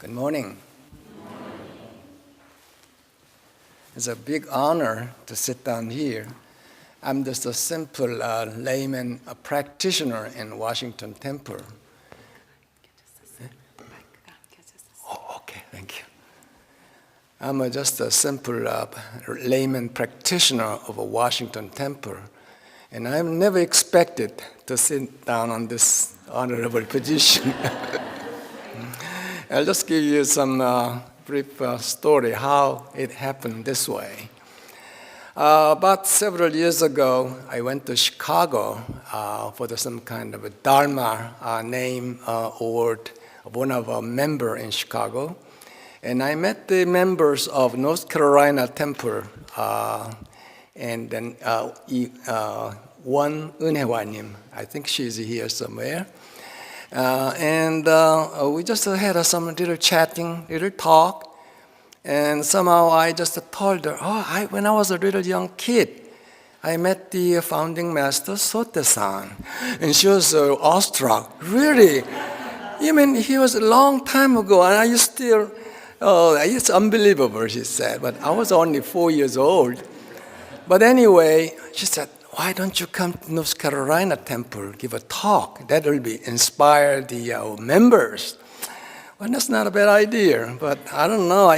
Good morning. It's a big honor to sit down here. I'm just a simple layman, a practitioner in Washington Temple. Oh, okay, thank you. I'm just a simple layman practitioner of a Washington Temple, and I've never expected to sit down on this honorable position. I'll just give you some brief story how it happened this way. About several years ago, I went to Chicago for some kind of a Dharma name award of one of our members in Chicago. And I met the members of North Carolina Temple, and then one Unhewanim. I think she's here somewhere. And we just had some little chatting, little talk, and somehow I just told her, when I was a little young kid, I met the founding master, Sote-san, and she was awestruck. Really? You mean he was a long time ago, and are you still, it's unbelievable, she said, but I was only 4 years old. But anyway, she said, why don't you come to North Carolina Temple, give a talk? That will inspire the members. Well, that's not a bad idea, but I don't know,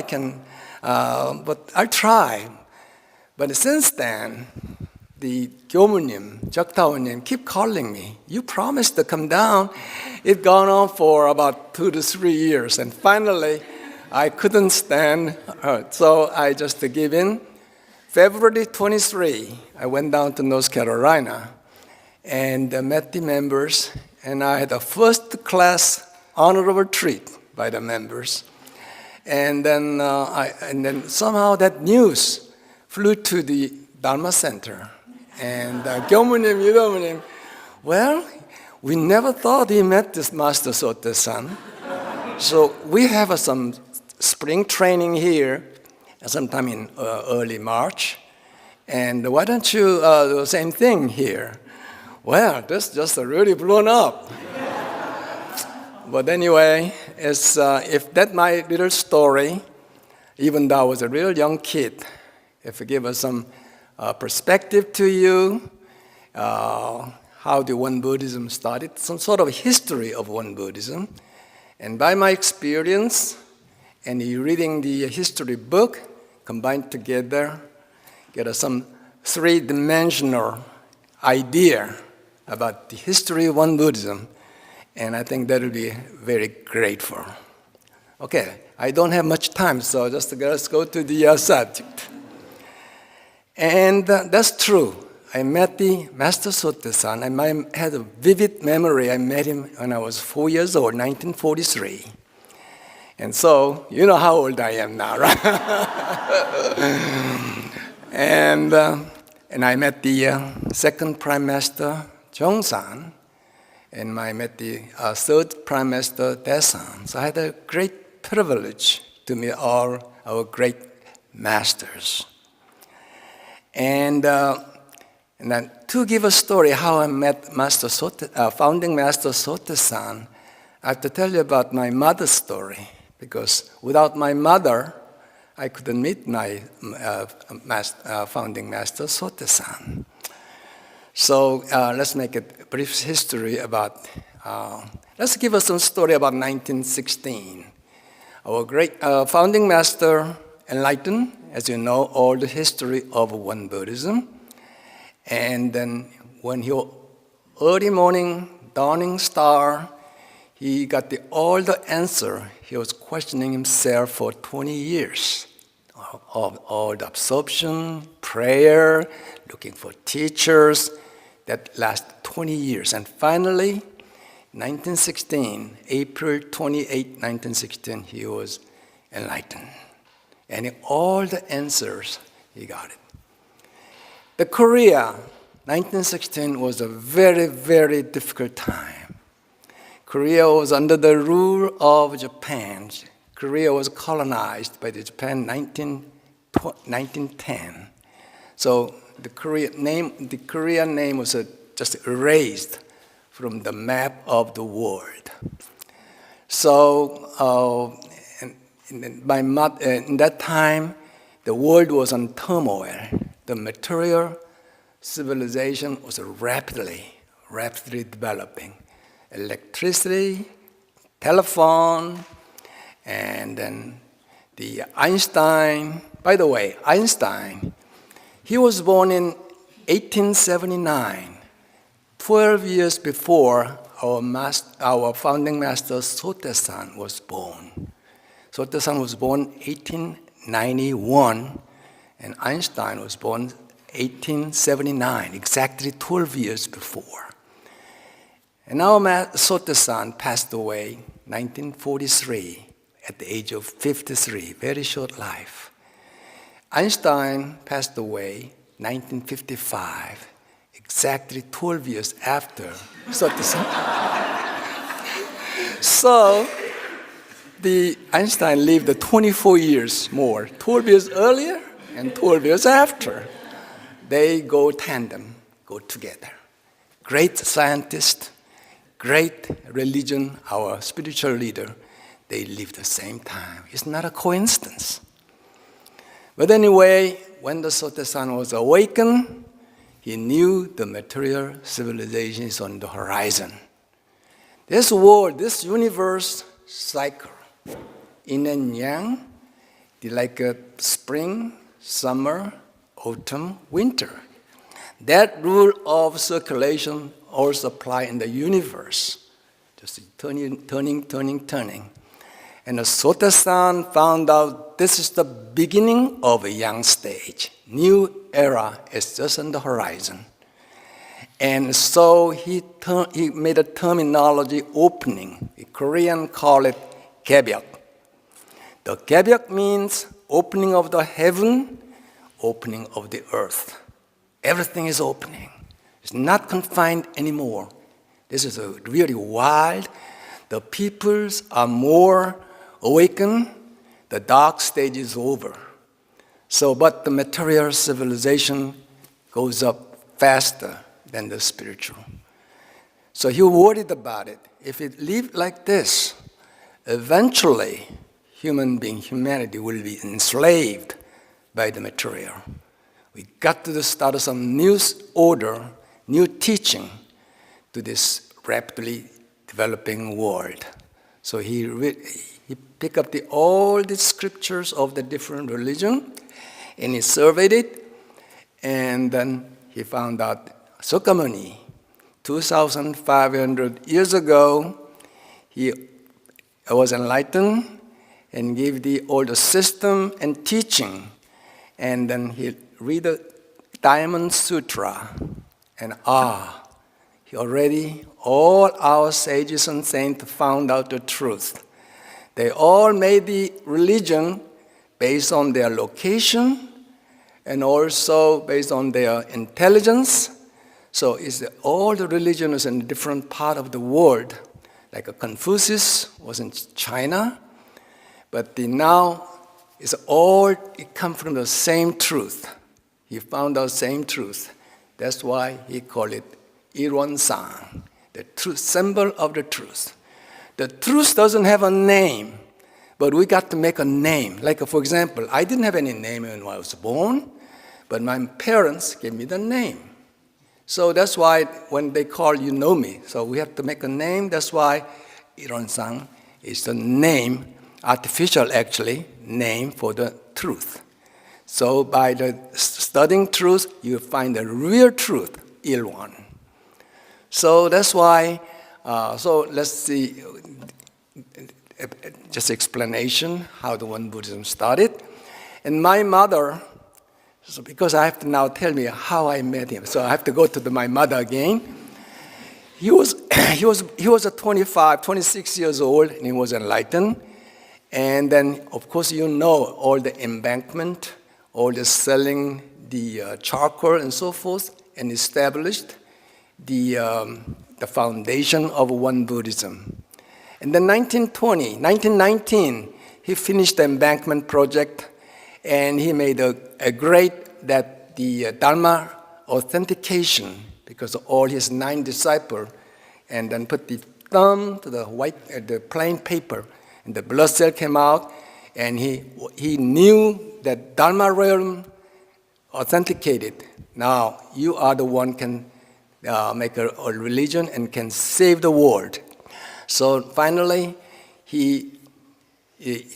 but I'll try. But since then, the Gyomunim, Jaktaonim keep calling me. You promised to come down. It's gone on for about 2 to 3 years, and finally, I couldn't stand her, so I just gave in. February 23, I went down to North Carolina and met the members, and I had a first-class honorable treat by the members. And then somehow that news flew to the Dharma Center. And Gyomunim, Yudomunim, well, we never thought he met this Master Sote-san. So we have some spring training here sometime in early March. And why don't you do the same thing here? Well, this just really blown up. But anyway, if that's my little story, even though I was a real young kid, if I give us some perspective to you, how the One Buddhism started, some sort of history of One Buddhism. And by my experience, and reading the history book, combined together, get some three-dimensional idea about the history of One Buddhism, and I think that will be very grateful. Okay, I don't have much time, so let's go to the subject. And that's true. I met the Master Sote-san, and I had a vivid memory. I met him when I was 4 years old, 1943. And so, you know how old I am now, right? and I met the second Prime Master, Gilsan, and I met the third Prime Master, Daesan. So I had a great privilege to meet all our great masters. And then to give a story how I met founding Master Sote-san, I have to tell you about my mother's story. Because without my mother, I couldn't meet my founding master, Sote-san. So let's make a brief history about, let's give us some story about 1916. Our great founding master enlightened, as you know, all the history of One Buddhism. And then when he early morning, dawning star, he got all the answer. He was questioning himself for 20 years. All the absorption, prayer, looking for teachers, that lasted 20 years. And finally, 1916, April 28, 1916, he was enlightened. And all the answers, he got it. The Korea, 1916 was a very, very difficult time. Korea was under the rule of Japan. Korea was colonized by Japan in 1910. So the Korean name was just erased from the map of the world. So in that time, the world was on turmoil. The material civilization was rapidly developing. Electricity, telephone, and then the Einstein. By the way, Einstein, he was born in 1879, 12 years before our founding master Sotasan was born. Sotasan was born 1891, and Einstein was born 1879, exactly 12 years before. And our Sotasan passed away 1943 at the age of 53, very short life. Einstein passed away 1955, exactly 12 years after Sotasan. So, the Einstein lived 24 years more, 12 years earlier and 12 years after. They go tandem, go together. Great scientist, great religion, our spiritual leader, they live the same time. It's not a coincidence. But anyway, when the Sotasan was awakened, he knew the material civilization is on the horizon. This world, this universe cycle, yin and yang, like a spring, summer, autumn, winter. That rule of circulation also applies in the universe. Just turning. And the Sotasan found out this is the beginning of a young stage. New era is just on the horizon. And so he made a terminology opening. The Korean call it 개벽. The 개벽 means opening of the heaven, opening of the earth. Everything is opening. It's not confined anymore. This is really wild. The peoples are more awakened. The dark stage is over. So, but the material civilization goes up faster than the spiritual. So he worried about it. If it lived like this, eventually humanity will be enslaved by the material. We got to start some new order, new teaching to this rapidly developing world. So he picked up all the scriptures of the different religion, and he surveyed it, and then he found out Sukamuni, 2,500 years ago, he was enlightened and gave all the system and teaching. And then he read the Diamond Sutra, and he already, all our sages and saints found out the truth. They all made the religion based on their location and also based on their intelligence. So all the religions in a different part of the world, like Confucius was in China, but now it comes from the same truth. He found out same truth. That's why he called it Ironsang, the truth, symbol of the truth. The truth doesn't have a name, but we got to make a name. Like, for example, I didn't have any name when I was born, but my parents gave me the name. So that's why when they call you know me, so we have to make a name. That's why Ironsang is the name, artificial actually, name for the truth. So by the studying truth, you find the real truth, Ilwan. So that's why, so let's see, just explanation how the One Buddhism started. And my mother, so because I have to now tell me how I met him, so I have to go to my mother again. He was 26 years old, and he was enlightened. And then, of course, you know all the embankment, all the selling the charcoal and so forth, and established the foundation of One Buddhism. And then 1919, he finished the embankment project, and he made a great that the Dharma authentication, because of all his 9 disciples, and then put the thumb to the plain paper, and the blood cell came out, and he knew that Dharma realm authenticated. Now you are the one can make a religion and can save the world. So finally, he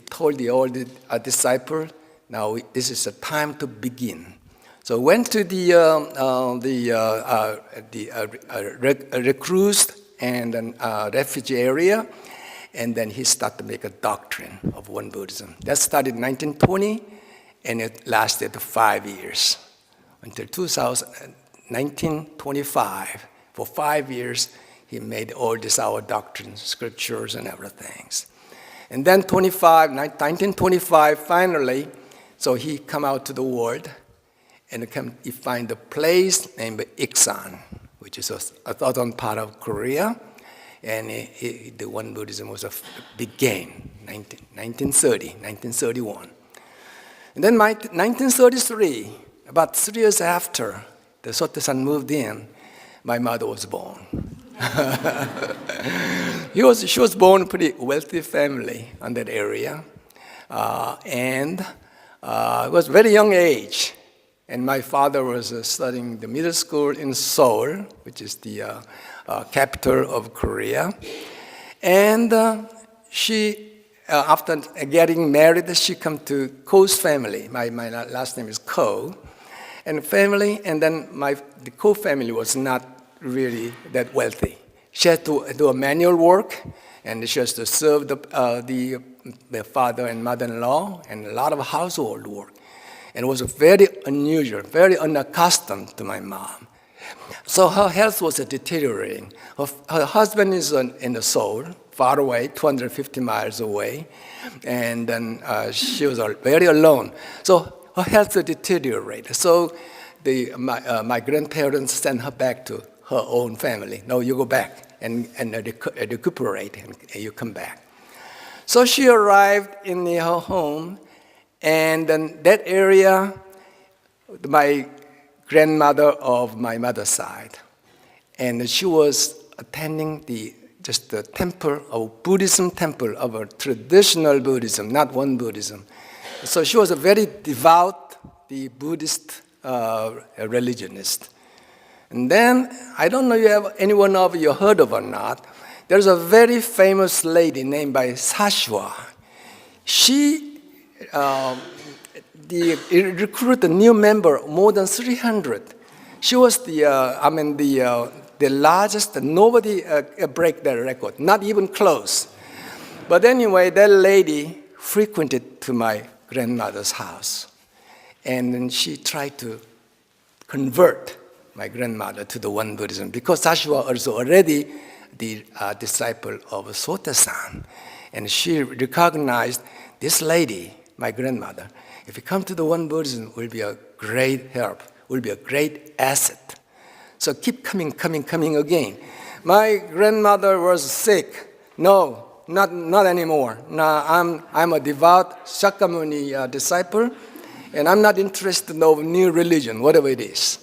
told the old disciple, now this is the time to begin. So went to the recluse and then refugee area, and then he started to make a doctrine of one Buddhism. That started in 1920, and it lasted 5 years until 1925. For 5 years, he made all this our doctrines, scriptures, and everything. And then 1925, finally, so he come out to the world, and he find a place named Gilsan, which is a southern part of Korea, and the one Buddhism was began 1931. And then 1933, about 3 years after the Sotasan moved in, my mother was born. She was born in a pretty wealthy family in that area, and it was very young age. And my father was studying the middle school in Seoul, which is the capital of Korea. And she, after getting married, she come to Ko's family. My last name is Ko. And then the Ko family was not really that wealthy. She had to do a manual work, and she has to serve the father and mother-in-law, and a lot of household work. And it was very unusual, very unaccustomed to my mom. So her health was deteriorating. Her husband is in the Seoul, far away, 250 miles away, and then she was very alone. So her health deteriorated. So my grandparents sent her back to her own family. No, you go back and recuperate, and you come back. So she arrived in her home. And then that area, my grandmother of my mother's side, and she was attending the temple of Buddhism temple of a traditional Buddhism, not one Buddhism. So she was a very devout, the Buddhist religionist. And then I don't know if anyone of you heard of or not. There's a very famous lady named by Sashwa. She recruit a new member, more than 300. She was the largest. Nobody break that record, not even close. But anyway, that lady frequented to my grandmother's house, and then she tried to convert my grandmother to the one Buddhism, because Sashwa was already the disciple of Sotasan, and she recognized this lady, my grandmother. If you come to the one Buddhism, will be a great help, will be a great asset. So keep coming again. My grandmother was sick. No, not anymore. Now I'm a devout Shakyamuni disciple, and I'm not interested in no new religion, whatever it is.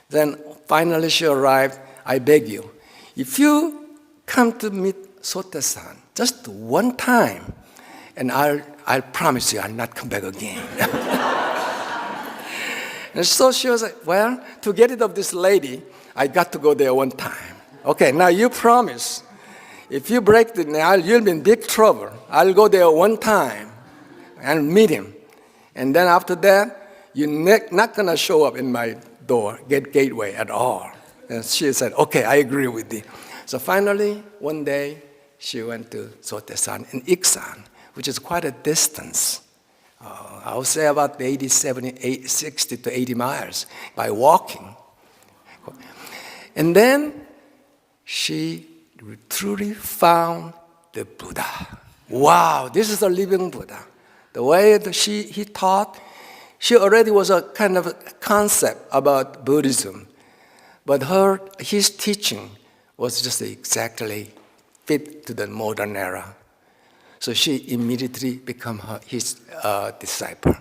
Then finally she arrived. I beg you, if you come to meet Sotasan just one time, and I'll promise you I'll not come back again. And so she was like, well, to get rid of this lady, I got to go there one time. Okay, now you promise. If you break the nail, you'll be in big trouble. I'll go there one time and meet him. And then after that, you're not going to show up in my door, gateway at all. And she said, okay, I agree with you. So finally, one day, she went to Sotasan in Gilsan, which is quite a distance. I would say about 60 to 80 miles by walking. And then she truly found the Buddha. Wow, this is a living Buddha. The way that he taught, she already was a kind of a concept about Buddhism. But his teaching was just exactly fit to the modern era. So she immediately became his disciple.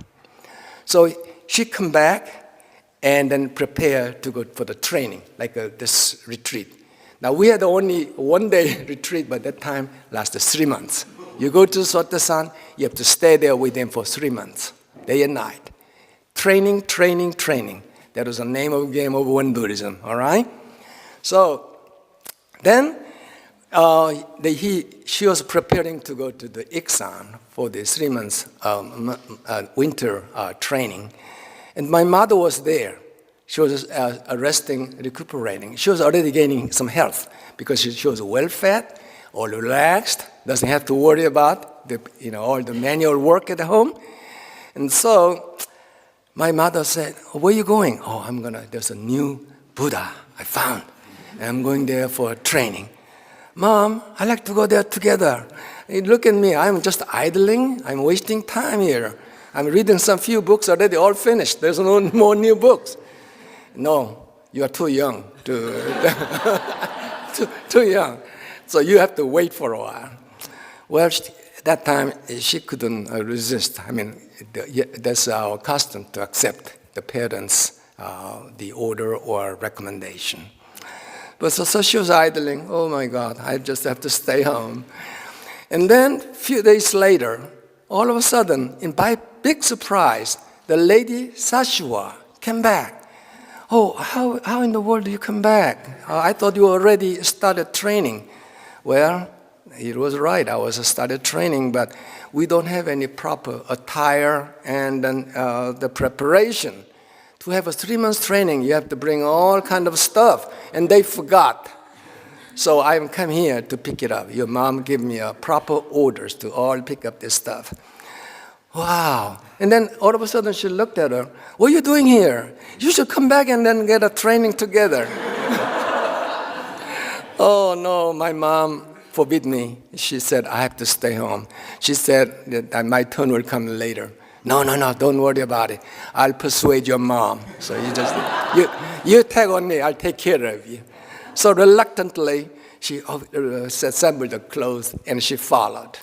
So she come back and then prepare to go for the training, like this retreat. Now we had only one day retreat, but that time lasted 3 months. You go to Sotasan, you have to stay there with them for 3 months, day and night. Training, training, training. That was the name of the game of Won Buddhism, all right? So then she was preparing to go to the Gilsan for the 3 months winter training. And my mother was there. She was resting, recuperating. She was already gaining some health because she was well-fed, all relaxed, doesn't have to worry about all the manual work at home. And so my mother said, where are you going? Oh, there's a new Buddha I found. And I'm going there for training. Mom, I'd like to go there together. Look at me, I'm just idling. I'm wasting time here. I'm reading some few books already, all finished. There's no more new books. No, you are too young. Too young. So you have to wait for a while. Well, at that time, she couldn't resist. I mean, that's our custom to accept the parents' the order or recommendation. But so she was idling. Oh my God, I just have to stay home. And then a few days later, all of a sudden, by big surprise, the lady Sashua came back. Oh, how in the world do you come back? I thought you already started training. Well, it was right. I was started training, but we don't have any proper attire and the preparation. To have a 3 months training, you have to bring all kind of stuff, and they forgot. So I come here to pick it up. Your mom gave me proper orders to all pick up this stuff. Wow. And then all of a sudden she looked at her. What are you doing here? You should come back and then get a training together. Oh no, my mom forbid me. She said, I have to stay home. She said that my turn will come later. No, don't worry about it. I'll persuade your mom. So you tag on me, I'll take care of you. So reluctantly, she assembled the clothes and she followed.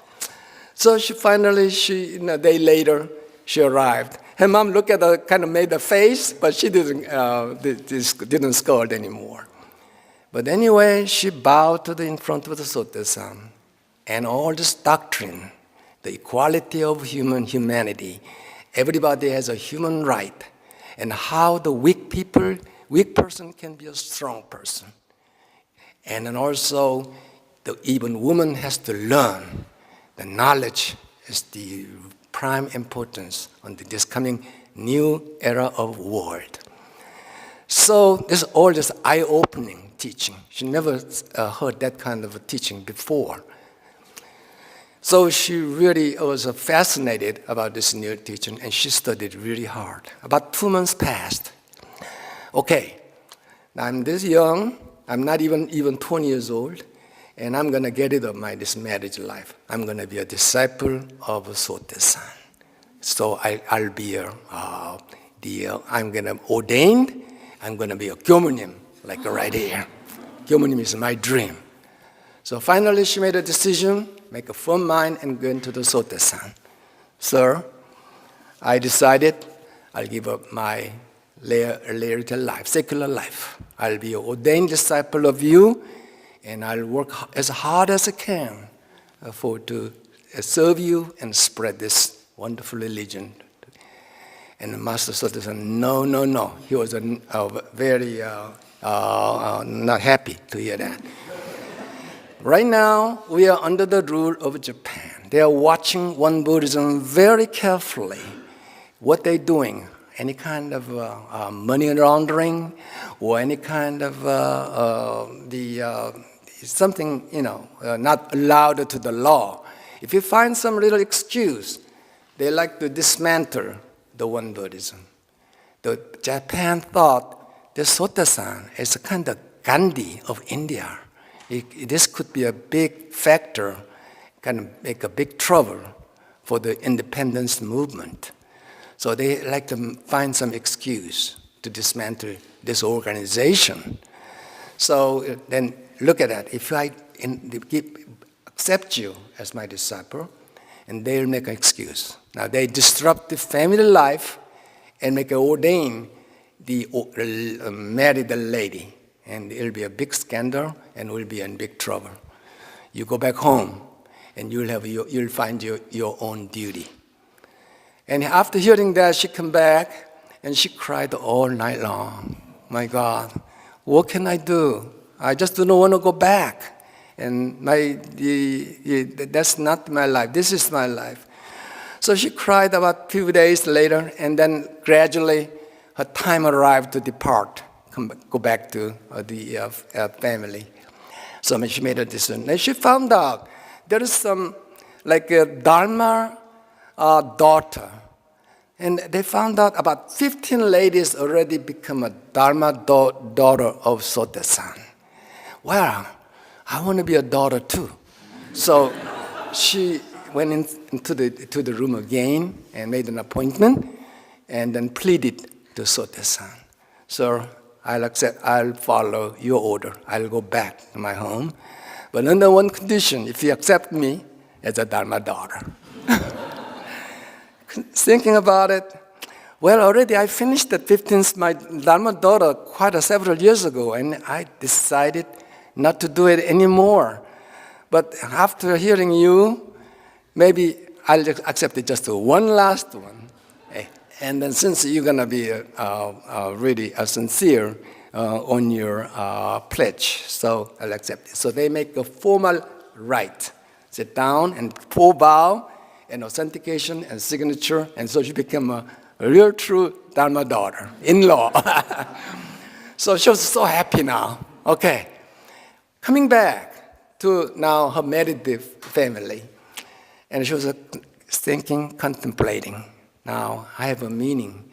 So a day later, she arrived. Her mom looked at her, kind of made a face, but she didn't scold anymore. But anyway, she bowed in front of the Sotasan, and all this doctrine, the equality of humanity, everybody has a human right, and how the weak person can be a strong person. And then also, even woman has to learn. The knowledge is the prime importance on this coming new era of world. So this all just eye-opening teaching. She never heard that kind of a teaching before. So she really was fascinated about this new teaching, and she studied really hard. About 2 months passed. Okay, I'm this young. I'm not even 20 years old. And I'm going to get rid of this marriage life. I'm going to be a disciple of Sotasan. So I'll be I'm going to ordained. I'm going to be a Gyomunim, like right here. Gyomunim is my dream. So finally she made a decision, make a firm mind, and go into the Sotasan. Sir, I decided I'll give up my later life, secular life. I'll be an ordained disciple of you, and I'll work as hard as I can to serve you and spread this wonderful religion. And the Master Sotasan said, no. He was very not happy to hear that. Right now, we are under the rule of Japan. They are watching Won Buddhism very carefully. What they're doing, any kind of money laundering, or any kind of something, not allowed to the law. If you find some little excuse, they like to dismantle the Won Buddhism. Japan thought the Sotasan is a kind of Gandhi of India. This could be a big factor, kind of make a big trouble for the independence movement. So they like to find some excuse to dismantle this organization. So then look at that. If I accept you as my disciple, and they'll make an excuse. Now they disrupt the family life and make an ordain marry the lady. And it'll be a big scandal, and we'll be in big trouble. You go back home, and you'll find your own duty. And after hearing that, she come back, and she cried all night long. My God, what can I do? I just don't want to go back. And that's not my life. This is my life. So she cried about a few days later, and then gradually her time arrived to depart, go back to the family. So she made a decision. And she found out there is some, like a Dharma daughter. And they found out about 15 ladies already become a Dharma daughter of Sotasan. Well, I want to be a daughter too. So she went into the room again and made an appointment and then pleaded to Sotasan. Sir, I'll follow your order. I'll go back to my home. But under one condition, if you accept me as a Dharma daughter. Thinking about it, well, already I finished the 15th, my Dharma daughter, quite several years ago, and I decided not to do it anymore. But after hearing you, maybe I'll accept it just one last one. And then since you're going to be really sincere on your pledge, so I'll accept it. So they make a formal rite. Sit down and full bow and authentication and signature, and so she became a real true Dharma daughter, in-law. So she was so happy now. Okay. Coming back to now her married family, and she was thinking, contemplating. Now I have a meaning.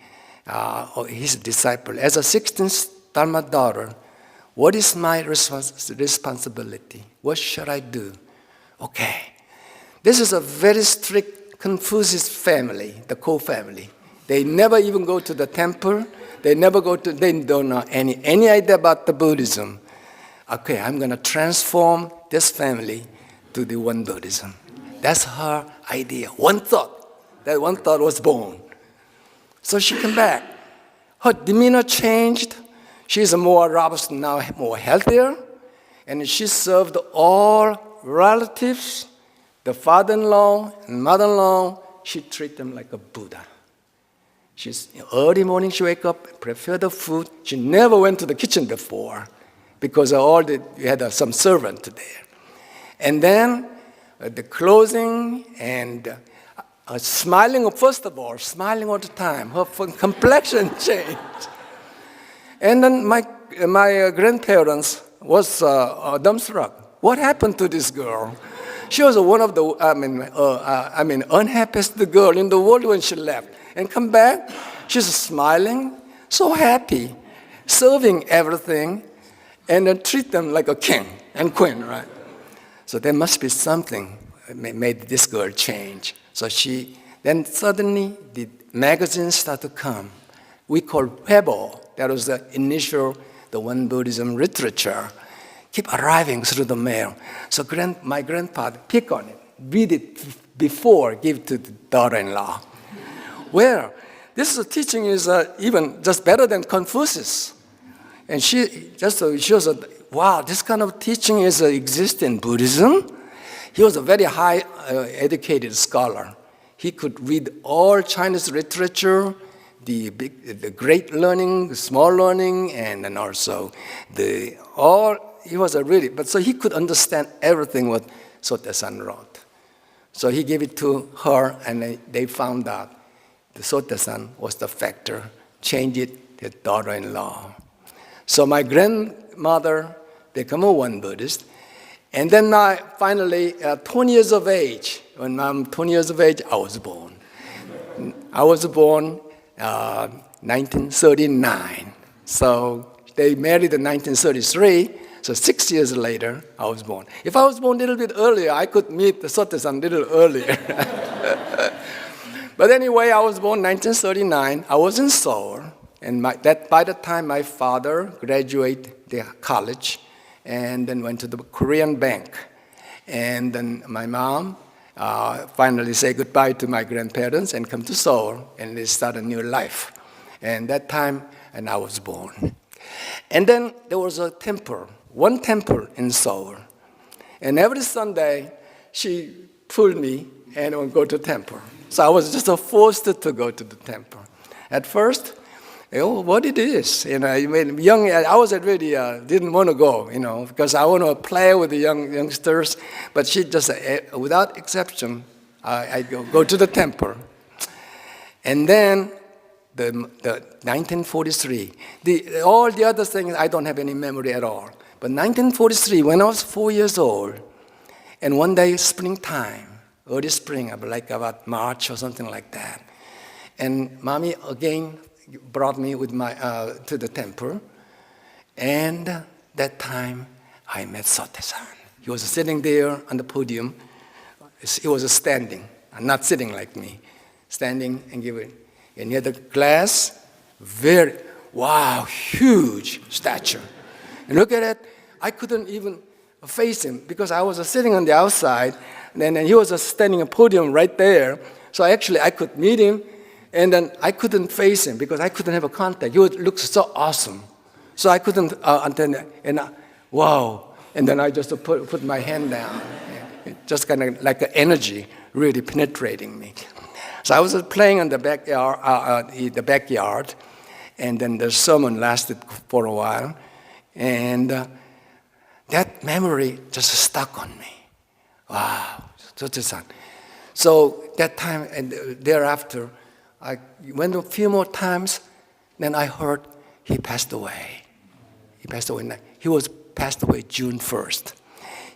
His disciple. As a 16th Dharma daughter, what is my responsibility? What should I do? Okay. This is a very strict Confucius family, the Ko family. They never even go to the temple. They don't know any idea about the Buddhism. Okay, I'm going to transform this family to the one Buddhism. That's her idea. One thought. That one thought was born. So she came back. Her demeanor changed. She's more robust now, more healthier. And she served all relatives, the father-in-law and mother-in-law. She treated them like a Buddha. Early morning she wake up, prepare the food. She never went to the kitchen before because you had some servant there. And then the clothing and smiling, first of all, smiling all the time. Her complexion changed. And then my grandparents was dumbstruck. What happened to this girl? She was one of the, unhappiest girl in the world when she left. And come back, she's smiling, so happy, serving everything, and then treat them like a king and queen, right? So there must be something that made this girl change. So then suddenly the magazines start to come. We call Weibo. That was the initial, the One Buddhism literature. Keep arriving through the mail. So my grandfather pick on it, read it before, give to the daughter-in-law. Well, this teaching is even just better than Confucius. And she was wow, this kind of teaching exists in Buddhism. He was a very high educated scholar. He could read all Chinese literature, the great learning, the small learning, and then also he was so he could understand everything what Sotasan wrote. So he gave it to her, and they found out the Sotasan was the factor, changed it to daughter-in-law. So my grandmother became a one Buddhist. And then finally, 20 years of age, when I'm 20 years of age, I was born. I was born 1939. So they married in 1933. So 6 years later, I was born. If I was born a little bit earlier, I could meet the Sotasan a little earlier. But anyway, I was born 1939. I was in Seoul. And by the time my father graduated the college and then went to the Korean bank. And then my mom finally said goodbye to my grandparents and come to Seoul, and they started a new life. And that time, and I was born. And then there was a temple, one temple in Seoul. And every Sunday, she pulled me and would go to temple. So I was just forced to go to the temple. At first, what it is, young, I was already didn't want to go, because I want to play with the youngsters. But she just, without exception, I go to the temple. And then the 1943, all the other things I don't have any memory at all. But 1943, when I was 4 years old, and one day springtime, early spring, like about March or something like that, and mommy again brought me with to the temple, and that time I met Sote-san. He was sitting there on the podium. He was standing, not sitting like me, standing and giving. And he had a glass, huge statue. And look at it, I couldn't even face him because I was sitting on the outside, and he was standing on a podium right there. So I could meet him, and then I couldn't face him because I couldn't have a contact. He looked so awesome. So I couldn't, wow. And then I just put my hand down. It just kind of like an energy really penetrating me. So I was playing in the backyard, and then the sermon lasted for a while, and that memory just stuck on me. Wow, Sote-san. So that time and thereafter, I went a few more times, then I heard he passed away. He passed away. He was passed away June 1st.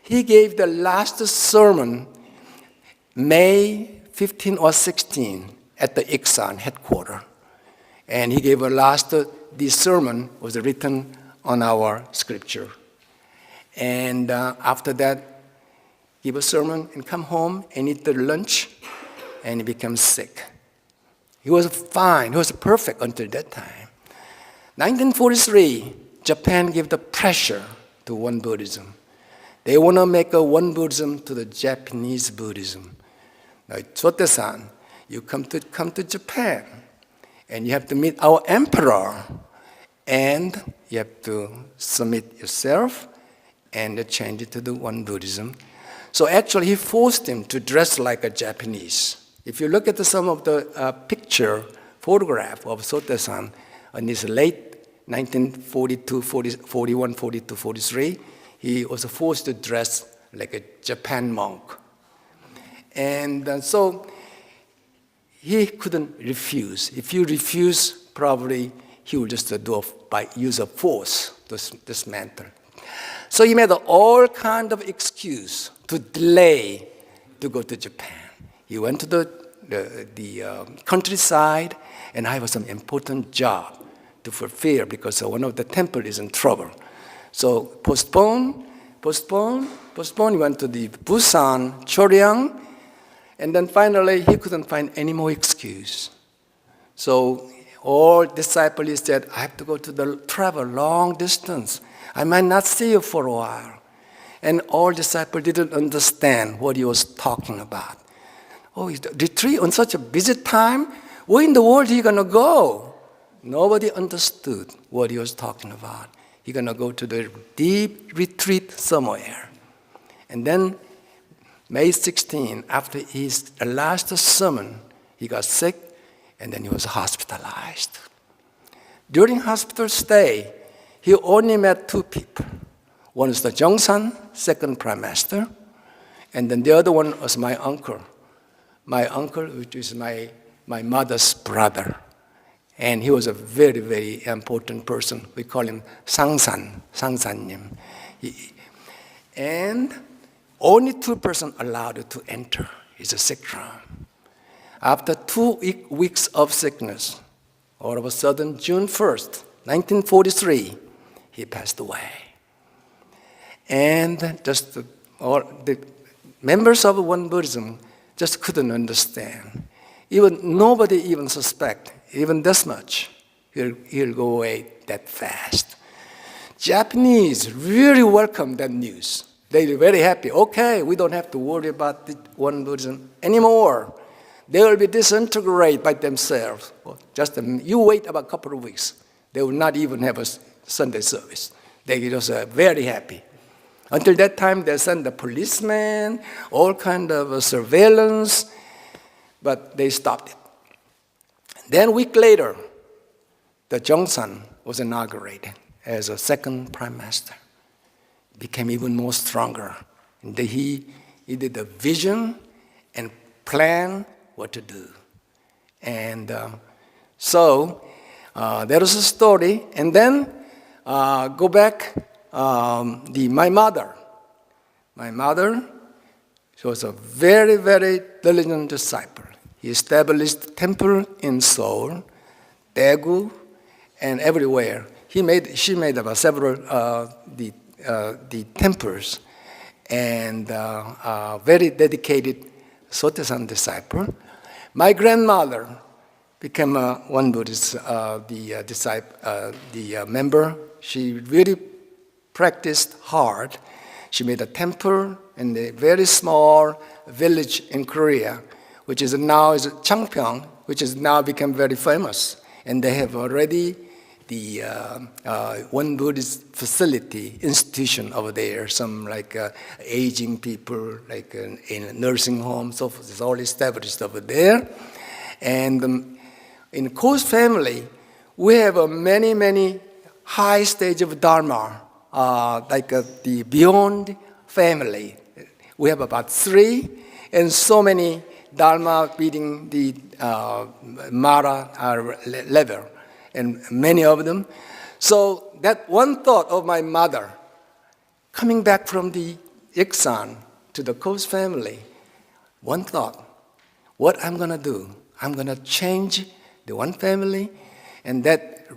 He gave the last sermon May 15 or 16 at the Gilsan headquarters. And he gave this sermon was written on our scripture. And after that, give a sermon and come home and eat the lunch, and he becomes sick. He was fine. He was perfect until that time. 1943, Japan gave the pressure to One Buddhism. They want to make a One Buddhism to the Japanese Buddhism. Now, Sote-san, you come to Japan, and you have to meet our emperor, and you have to submit yourself and change it to the One Buddhism. So actually, he forced him to dress like a Japanese. If you look at some of the photograph of Sote-san in his late 1942, 41, 42, 43, he was forced to dress like a Japan monk. And so he couldn't refuse. If you refuse, probably he would just do by use of force to dismantle. So he made all kind of excuse to delay to go to Japan. He went to the countryside, and I have some important job to fulfill because one of the temple is in trouble. So postpone. He went to the Busan, Choryang, and then finally he couldn't find any more excuse. So all disciples said, I have to go to travel long distance. I might not see you for a while. And all disciples didn't understand what he was talking about. Oh, retreat on such a busy time? Where in the world are you going to go? Nobody understood what he was talking about. He's going to go to the deep retreat somewhere. And then May 16, after his last sermon, he got sick, and then he was hospitalized. During hospital stay, he only met two people. One is the Gilsan, second prime master, and then the other one was my uncle. My uncle, which is my mother's brother. And he was a very, very important person. We call him Sangsan-nim. And only two persons allowed to enter his sick room. After 2 weeks of sickness, all of a sudden, June 1st, 1943, he passed away. And just all the members of One Buddhism just couldn't understand. Nobody even suspect, even this much, he'll go away that fast. Japanese really welcome that news. They're very happy. Okay, we don't have to worry about the One Buddhism anymore. They will be disintegrated by themselves. Just you wait about a couple of weeks. They will not even have a Sunday service. They just very happy. Until that time, they sent the policemen, all kind of surveillance, but they stopped it. Then a week later, the Gilsan was inaugurated as a second prime minister. Became even more stronger. And he did a vision and plan what to do. And so that was a story. And then go back, my mother. My mother, she was a very, very diligent disciple. He established a temple in Seoul, Daegu, and everywhere. She made about several the temples, and very dedicated Sotaesan disciple. My grandmother became one Buddhist member. She really practiced hard. She made a temple in a very small village in Korea, which is now Changpyeong, which has now become very famous. And they have already the one Buddhist facility, institution over there, some like aging people, like in a nursing home, so forth. It's all established over there. And in Ko's family, we have many, many high stage of Dharma, like the beyond family. We have about 3, and so many Dharma beating the Mara level, and many of them. So that one thought of my mother, coming back from the Gilsan to the Ko's family, one thought, what I'm going to do, I'm going to change the one family, and that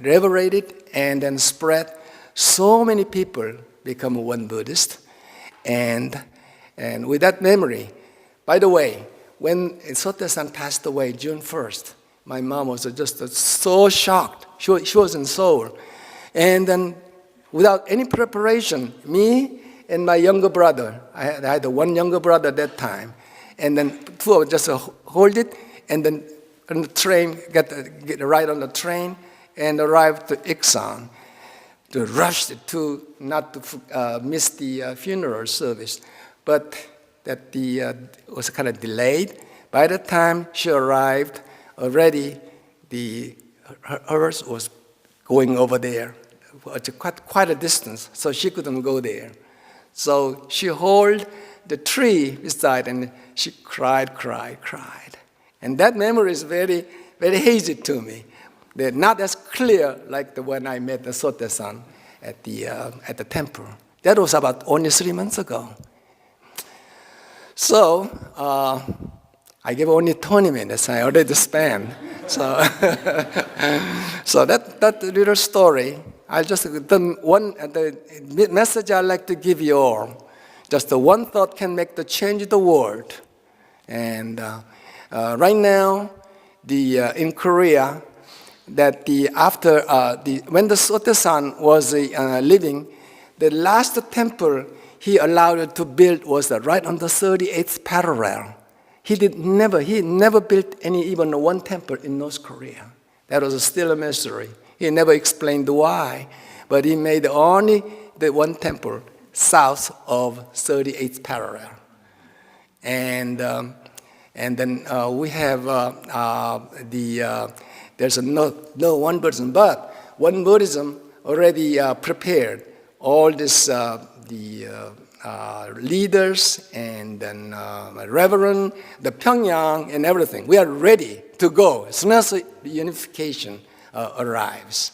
reverberated and then spread. So many people become one Buddhist, and with that memory. By the way, when Sotaesan passed away June 1st, my mom was just so shocked. She was in Seoul. And then without any preparation, me and my younger brother, I had one younger brother at that time, and then 2 of us just hold it, and then on the train, get right on the train, and arrived to Gilsan to rush not to miss the funeral service. But that was kind of delayed. By the time she arrived, already hers was going over there, quite a distance, so she couldn't go there. So she held the tree beside, and she cried. And that memory is very, very hazy to me. They're not as clear like the one I met the Sotaesan at the temple. That was about only 3 months ago. So I gave only 20 minutes. I already spent. So, so that little story. The message I'd like to give you all. Just the one thought can make the change the world. And right now, in Korea, that when the Sotaesan was living, the last temple he allowed to build was right on the 38th parallel. He never built even one temple in North Korea. That was still a mystery. He never explained why, but he made only the one temple south of 38th parallel. And then we have there's no one Buddhism, but one Buddhism already prepared all this leaders and then reverend, the Pyongyang and everything. We are ready to go as soon as the unification arrives.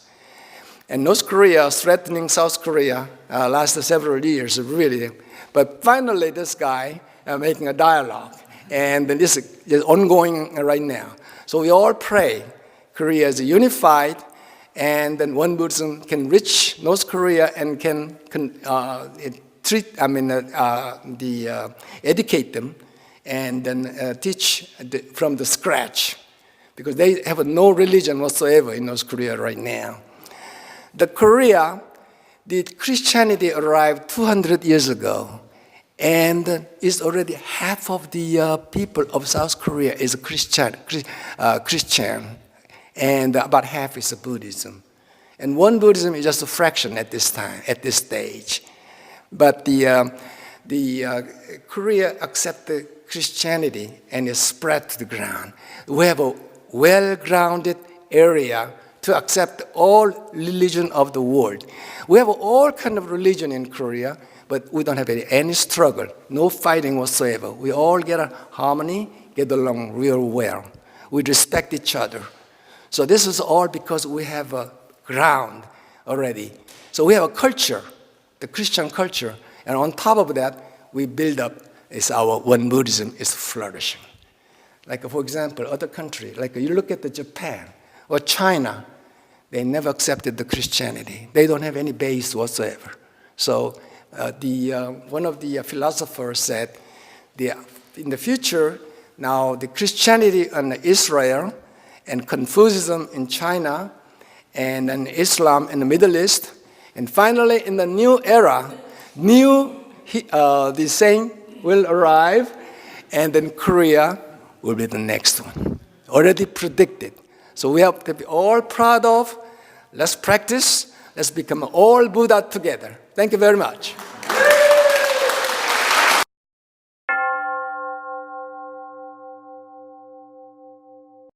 And North Korea threatening South Korea lasted several years, really. But finally, this guy making a dialogue, and this is ongoing right now. So we all pray Korea is unified, and then one Buddhism can reach North Korea and can educate them, and then teach from the scratch, because they have no religion whatsoever in North Korea right now. The Christianity arrived 200 years ago, and is already half of the people of South Korea is Christian, and about half is Buddhism. And one Buddhism is just a fraction at this time, at this stage. But Korea accepted Christianity and it spread to the ground. We have a well-grounded area to accept all religion of the world. We have all kind of religion in Korea, but we don't have any struggle, no fighting whatsoever. We all get a harmony, get along real well. We respect each other. So this is all because we have a ground already. So we have a culture, the Christian culture, and on top of that, we build up is our One Buddhism is flourishing. Like for example, other countries, like you look at Japan or China, they never accepted the Christianity. They don't have any base whatsoever. So one of the philosophers said, in the future, now the Christianity in Israel and Confucianism in China and then Islam in the Middle East, and finally in the new era, the saint will arrive, and then Korea will be the next one. Already predicted. So we have to be all proud of. Let's practice. Let's become all Buddha together. Thank you very much.